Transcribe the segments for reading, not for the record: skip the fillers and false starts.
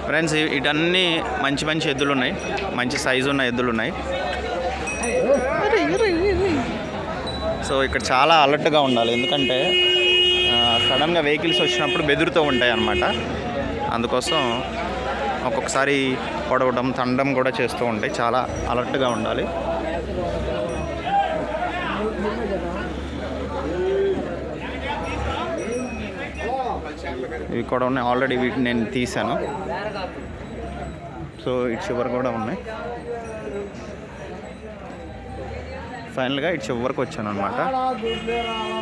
Friends ఇటన్నీ మంచి మంచి ఎద్దులు ఉన్నాయి, మంచి సైజు ఉన్న ఎద్దులు ఉన్నాయి. సో ఇక్కడ చాలా అలర్ట్గా ఉండాలి, ఎందుకంటే సడన్గా వెహికల్స్ వచ్చినప్పుడు బెదురుతూ ఉంటాయి అన్నమాట. అందుకోసం ఒక్కొక్కసారి పొడవడం తండడం కూడా చేస్తూ ఉంటాయి, చాలా అలర్ట్గా ఉండాలి. ఇవి కూడా ఉన్నాయి, ఆల్రెడీ వీటిని నేను తీసాను. సో ఇటు చివరి కూడా ఉన్నాయి. ఫైనల్గా ఇటు చివరికి వచ్చాను అనమాట.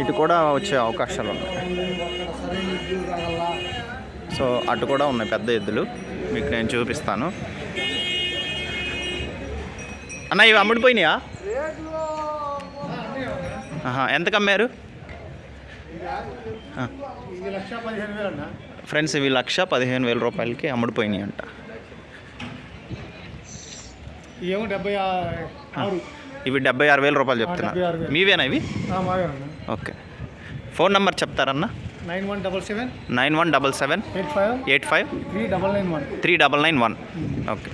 ఇటు కూడా వచ్చే అవకాశాలు ఉన్నాయి. సో అటు కూడా ఉన్నాయి పెద్ద ఎద్దులు, మీకు నేను చూపిస్తాను. అన్న ఇవి అమ్ముడిపోయినాయా? ఎంతకు అమ్మారు ఫ్రెండ్స్? ఇవి 1,15,000 రూపాయలకి అమ్ముడిపోయినాయి అంట. ఇవి 76,000 రూపాయలు చెప్తున్నా. మీవేనా ఇవి? ఓకే. ఫోన్ నెంబర్ చెప్తారన్నా? 9177 85 3991. ఓకే.